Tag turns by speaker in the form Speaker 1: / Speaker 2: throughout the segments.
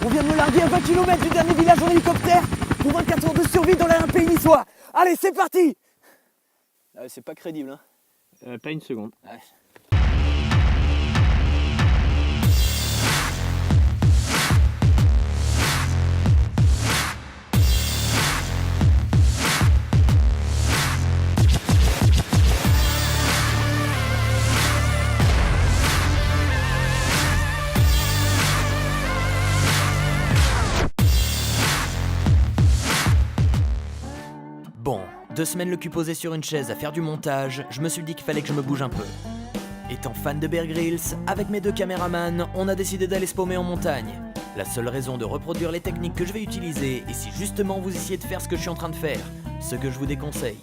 Speaker 1: On vient de me larguer à 20 km du dernier village en hélicoptère pour 24 heures de survie dans l'air un pays niçois. Allez, c'est parti. C'est pas crédible, hein.
Speaker 2: Pas une seconde.
Speaker 1: Ouais.
Speaker 3: Bon, 2 semaines le cul posé sur une chaise à faire du montage, je me suis dit qu'il fallait que je me bouge un peu. Étant fan de Bear Grylls, avec mes 2 caméramans, on a décidé d'aller se paumer en montagne. La seule raison de reproduire les techniques que je vais utiliser est si justement vous essayez de faire ce que je suis en train de faire, ce que je vous déconseille.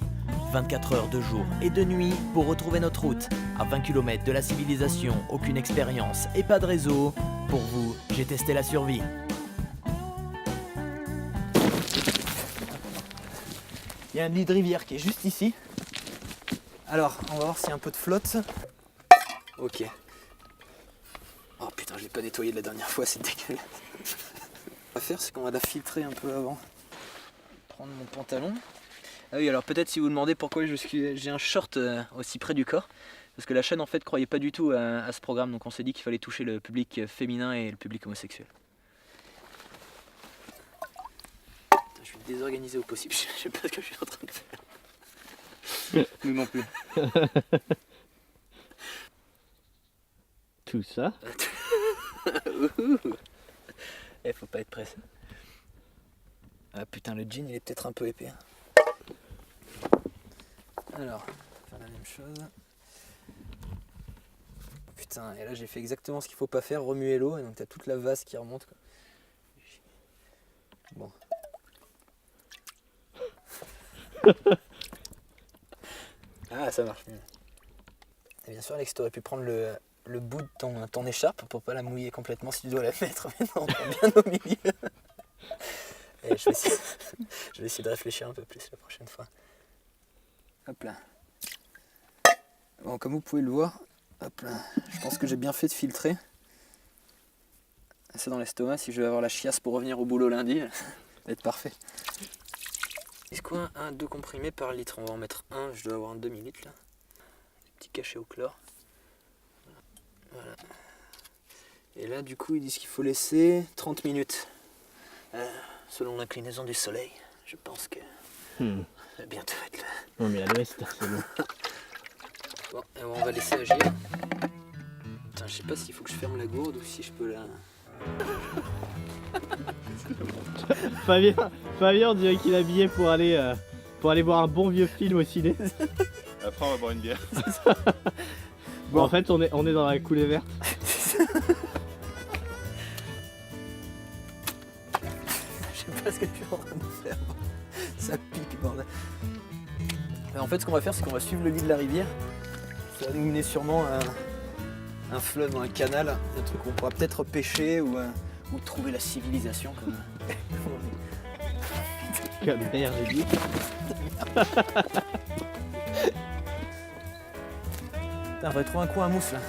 Speaker 3: 24 heures de jour et de nuit pour retrouver notre route. À 20 km de la civilisation, aucune expérience et pas de réseau. Pour vous, j'ai testé la survie.
Speaker 1: Il y a un lit de rivière qui est juste ici. Alors, on va voir s'il y a un peu de flotte. Ok. Oh putain, je l'ai pas nettoyé de la dernière fois, c'est dégueulasse. Ce qu'on va faire, c'est qu'on va la filtrer un peu avant. Prendre mon pantalon. Ah oui, alors peut-être si vous vous demandez pourquoi j'ai un short aussi près du corps. Parce que la chaîne en fait croyait pas du tout à ce programme, donc on s'est dit qu'il fallait toucher le public féminin et le public homosexuel. Je suis désorganisé au possible, je sais pas ce que je suis en train de faire.
Speaker 2: Nous non plus. Tout ça.
Speaker 1: Faut pas être pressé. Ah putain, le jean il est peut-être un peu épais. Alors, on va faire la même chose. Putain, et là j'ai fait exactement ce qu'il faut pas faire, remuer l'eau, et donc t'as toute la vase qui remonte, quoi. Bon. Ah, ça marche mieux. Et bien sûr, Alex, t'aurais pu prendre le bout de ton écharpe pour pas la mouiller complètement si tu dois la mettre. Mais non, bien au milieu. Et je vais essayer de réfléchir un peu plus la prochaine fois. Hop là. Bon, comme vous pouvez le voir, hop là, je pense que j'ai bien fait de filtrer. C'est dans l'estomac, si je vais avoir la chiasse pour revenir au boulot lundi, ça va être parfait. Est-ce quoi, 2 comprimés par litre? On va en mettre un, je dois avoir un demi-litre là. Des petits cachets au chlore. Voilà. Et là, du coup, ils disent qu'il faut laisser 30 minutes. Selon l'inclinaison du soleil, je pense que ça va bientôt être là.
Speaker 2: Non mais à l'ouest, c'est bon.
Speaker 1: Bon, et on va laisser agir. Putain, je sais pas s'il faut que je ferme la gourde ou si je peux la...
Speaker 2: Fabien, on dirait qu'il est habillé pour aller voir un bon vieux film au ciné.
Speaker 4: Après on va boire une bière.
Speaker 2: Bon, en fait on est dans la coulée verte.
Speaker 1: Je sais pas ce que je suis en train de faire. Ça pique, bordel. En fait, ce qu'on va faire, c'est qu'on va suivre le lit de la rivière. Ça va nous mener sûrement à un fleuve ou un canal, un truc où on pourra peut-être pêcher ou trouver la civilisation. Comme...
Speaker 2: D'ailleurs, j'ai dit.
Speaker 1: On va trouver un coin à mousse là.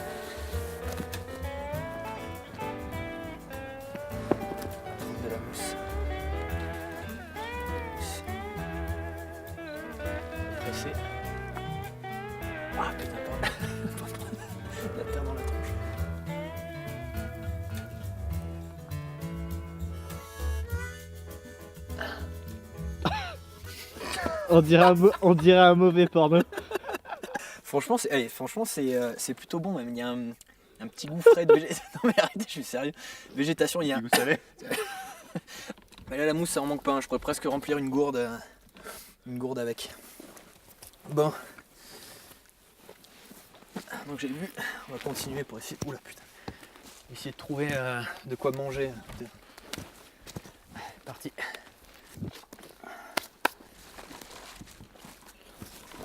Speaker 1: Prendre de la mousse. Pressé. Ah putain, pardon. La terre dans la tronche.
Speaker 2: On dirait un mauvais porno.
Speaker 1: Franchement, c'est plutôt bon même. Il y a un petit goût frais de végétation. Non mais arrêtez, je suis sérieux. Végétation, il y a un...
Speaker 4: Vous savez.
Speaker 1: Mais là, la mousse, ça en manque pas. Hein. Je pourrais presque remplir une gourde avec. Bon. Donc j'ai vu. On va continuer pour essayer. Oula putain. Essayer de trouver de quoi manger. Parti.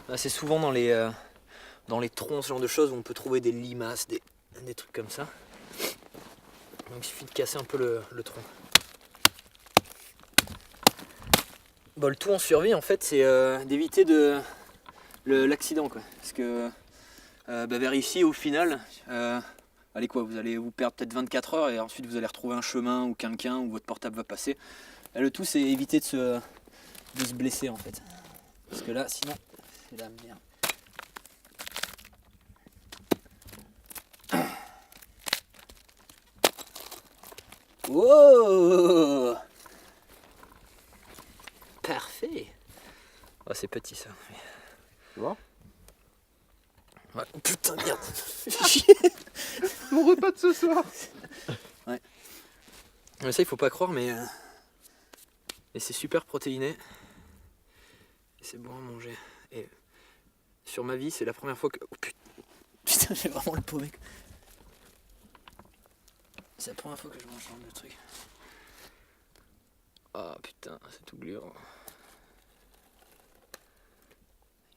Speaker 1: Là, c'est souvent dans les troncs, ce genre de choses où on peut trouver des limaces, des trucs comme ça. Donc il suffit de casser un peu le tronc. Bon, le tout en survie en fait c'est d'éviter l'accident quoi. Parce que vers ici au final allez quoi, vous allez vous perdre peut-être 24 heures et ensuite vous allez retrouver un chemin ou quelqu'un où votre portable va passer. Et le tout c'est éviter de se blesser en fait. Parce que là sinon c'est la merde. Wow! Parfait! Oh, c'est petit ça.
Speaker 4: Tu vois?
Speaker 1: Ouais. Oh, putain, merde!
Speaker 4: Mon repas de ce soir!
Speaker 1: Ouais. Mais ça, il faut pas croire, mais c'est super protéiné. Et c'est bon à manger. Et sur ma vie, c'est la première fois que. Oh putain! Putain, j'ai vraiment le paumé. C'est la première fois que je mange ce genre de truc. Oh putain, c'est tout gluant.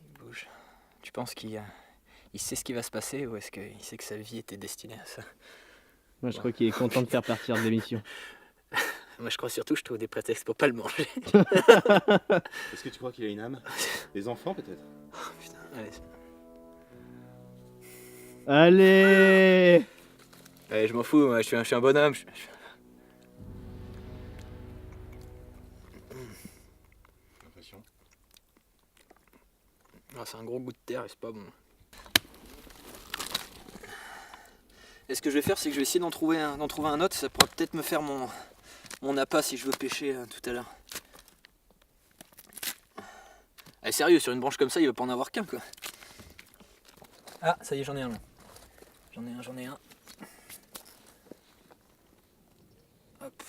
Speaker 1: Il bouge. Tu penses qu'il sait ce qui va se passer ou est-ce qu'il sait que sa vie était destinée à ça?
Speaker 2: Moi, je crois qu'il est content de faire partir de l'émission.
Speaker 1: Moi, je crois surtout que je trouve des prétextes pour pas le manger.
Speaker 4: Est-ce que tu crois qu'il a une âme? Des enfants peut-être?
Speaker 1: Oh putain, allez.
Speaker 2: Allez!
Speaker 1: Allez, je m'en fous, moi, je suis un bonhomme.
Speaker 4: J'ai l'impression.
Speaker 1: Ah, c'est un gros goût de terre et c'est pas bon. Et ce que je vais faire, c'est que je vais essayer d'en trouver un autre. Ça pourra peut-être me faire mon appât si je veux pêcher tout à l'heure. Allez, sérieux, sur une branche comme ça, il va pas en avoir qu'un quoi. Ah, ça y est, j'en ai un là. J'en ai un. Hop.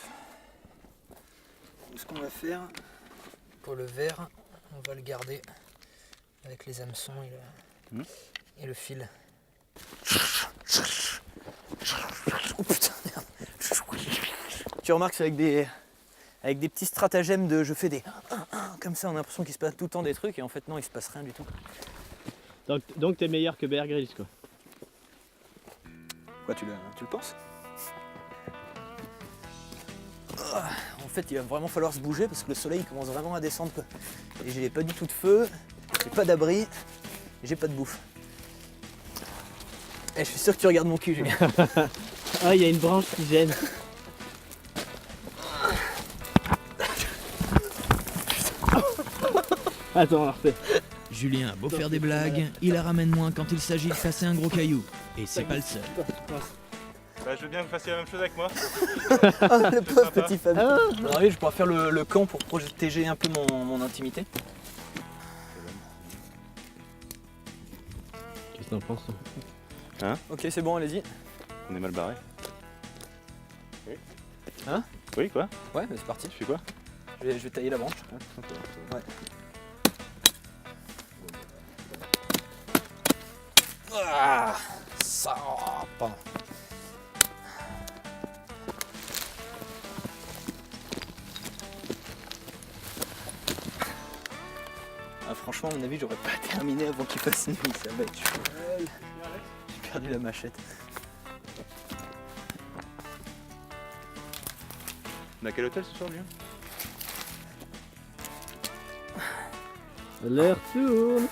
Speaker 1: Donc, ce qu'on va faire, pour le verre, on va le garder avec les hameçons et le fil. Oh putain, merde. Tu remarques, c'est avec des petits stratagèmes de je fais des comme ça, on a l'impression qu'il se passe tout le temps des trucs et en fait non, il se passe rien du tout.
Speaker 2: Donc t'es meilleur que Bear Grylls quoi.
Speaker 1: Quoi, tu le penses? En fait, il va vraiment falloir se bouger parce que le soleil commence vraiment à descendre quoi. Et j'ai pas du tout de feu, j'ai pas d'abri, et j'ai pas de bouffe. Et je suis sûr que tu regardes mon cul, Julien.
Speaker 2: Ah, il y a une branche qui gêne. Attends, on la refait.
Speaker 3: Julien a beau faire des blagues, il la ramène moins quand il s'agit de casser un gros caillou. Et c'est pas le seul.
Speaker 4: Bah, je veux bien que vous fassiez la même chose avec moi.
Speaker 1: Ah, le pauvre
Speaker 4: sympa.
Speaker 1: petit Fab. Alors oui, je pourrais faire le camp pour protéger un peu mon intimité.
Speaker 2: Qu'est-ce que t'en penses?
Speaker 1: Ok, c'est bon, allez-y.
Speaker 4: On est mal barré. Oui.
Speaker 1: Hein?
Speaker 4: Oui, quoi?
Speaker 1: Ouais, mais c'est parti.
Speaker 4: Tu fais quoi?
Speaker 1: Je vais tailler la branche. Ouais. Ah, ça pardon. Ah, franchement, à mon avis, j'aurais pas terminé avant qu'il fasse nuit. Ça va être chaud. J'ai perdu la machette.
Speaker 4: On a quel hôtel ce soir, Julien?
Speaker 2: L'heure tourne.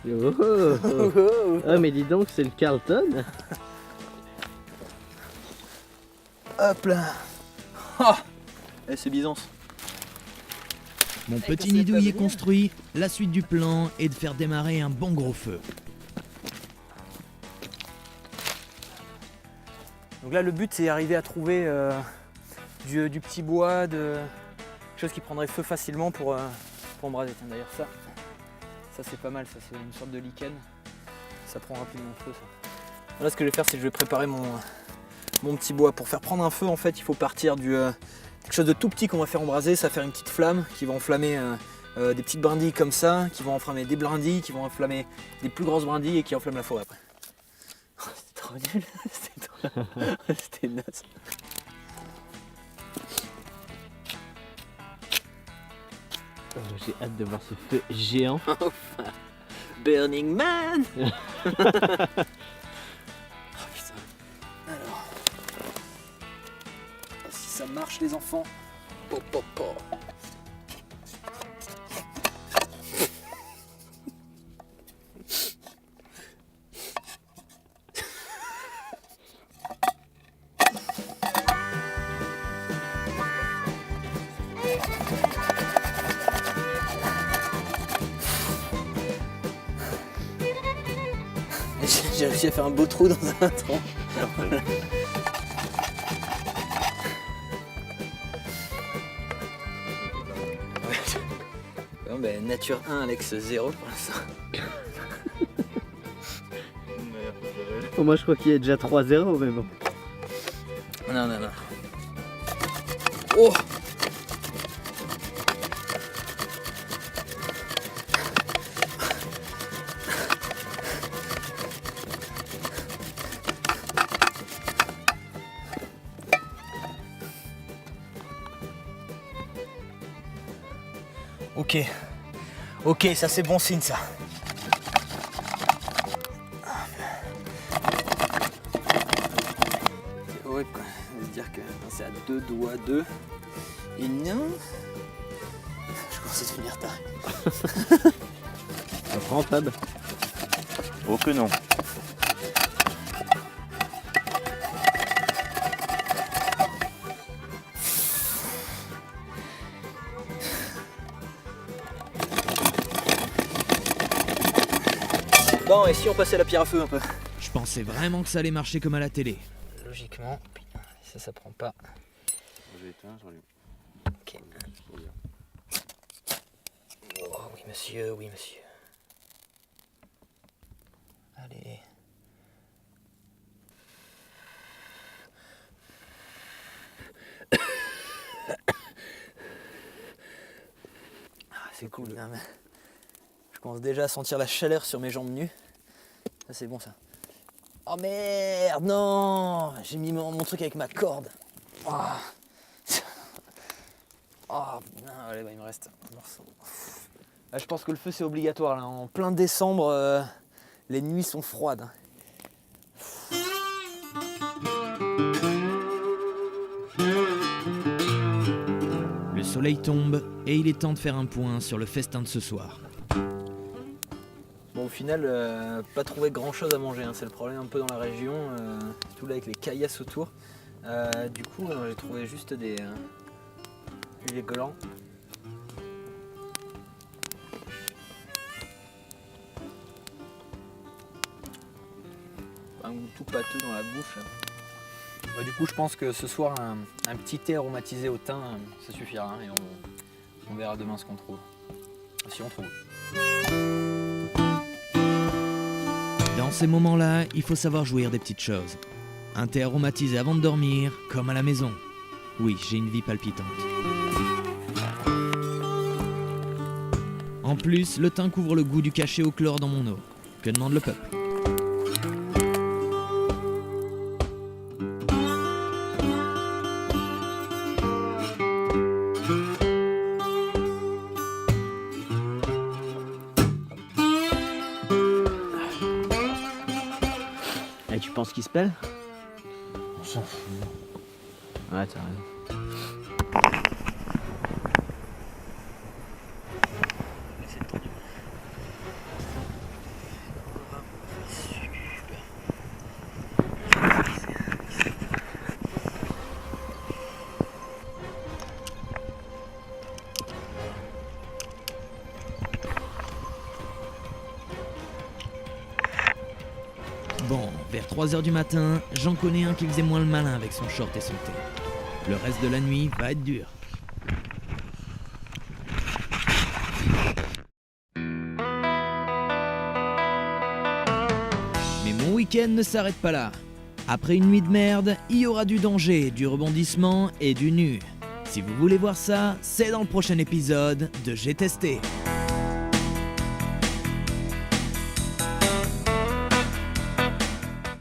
Speaker 2: Oh. Ah mais dis donc, c'est le Carlton.
Speaker 1: Hop là. Ah, et c'est Byzance.
Speaker 3: Mon petit nidouille est construit, la suite du plan est de faire démarrer un bon gros feu.
Speaker 1: Donc là, le but, c'est d'arriver à trouver du petit bois, quelque chose qui prendrait feu facilement pour embraser. Tiens, d'ailleurs, ça c'est pas mal, ça c'est une sorte de lichen. Ça prend rapidement feu, ça. Là, ce que je vais faire, c'est que je vais préparer mon petit bois. Pour faire prendre un feu, en fait, il faut partir quelque chose de tout petit qu'on va faire embraser. Ça va faire une petite flamme qui va enflammer des petites brindilles comme ça, qui vont enflammer des brindilles, qui vont enflammer des plus grosses brindilles et qui enflamment la forêt après. C'était trop nul. C'était naze.
Speaker 2: Oh, j'ai hâte de voir ce feu géant.
Speaker 1: Burning Man. Oh putain. Alors. Si ça marche les enfants. Pop pop pop. J'ai réussi à faire un beau trou dans un tronc. Bon, ben, nature 1, Alex 0 pour l'instant.
Speaker 2: Oh, moi je crois qu'il y a déjà 3-0 mais bon.
Speaker 1: Non. Oh! Ok, ça c'est bon signe ça. C'est horrible quoi, de se dire que c'est à 2 doigts 2. Et non, je commence à devenir tard.
Speaker 2: Ça prend Fab.
Speaker 4: Oh que non.
Speaker 1: Bon, et si on passait la pierre à feu un peu?
Speaker 3: Je pensais vraiment que ça allait marcher comme à la télé.
Speaker 1: Logiquement, putain, ça prend pas.
Speaker 4: J'ai éteint, j'en ai.
Speaker 1: Ok. Oh, oui monsieur. Allez. C'est cool. Non, mais je commence déjà à sentir la chaleur sur mes jambes nues. Ça c'est bon ça. Oh merde, non! J'ai mis mon truc avec ma corde. Oh, putain, allez, bah, il me reste un morceau. Là, je pense que le feu c'est obligatoire. Là. En plein décembre, les nuits sont froides.
Speaker 3: Le soleil tombe et il est temps de faire un point sur le festin de ce soir.
Speaker 1: Bon, au final, pas trouvé grand chose à manger, hein. C'est le problème un peu dans la région, tout là avec les caillasses autour. Du coup, j'ai trouvé juste des glands. Un goût tout pâteux dans la bouche. Bah, du coup, je pense que ce soir, un petit thé aromatisé au thym, ça suffira, hein, et on verra demain ce qu'on trouve. Si on trouve.
Speaker 3: Dans ces moments-là, il faut savoir jouir des petites choses. Un thé aromatisé avant de dormir, comme à la maison. Oui, j'ai une vie palpitante. En plus, le thym couvre le goût du cachet au chlore dans mon eau. Que demande le peuple?
Speaker 2: Et tu penses qu'il se pèle?
Speaker 4: On s'en fout.
Speaker 2: Ouais, t'as raison.
Speaker 3: Bon, vers 3h du matin, j'en connais un qui faisait moins le malin avec son short et son thé. Le reste de la nuit va être dur. Mais mon week-end ne s'arrête pas là. Après une nuit de merde, il y aura du danger, du rebondissement et du nu. Si vous voulez voir ça, c'est dans le prochain épisode de J'ai testé.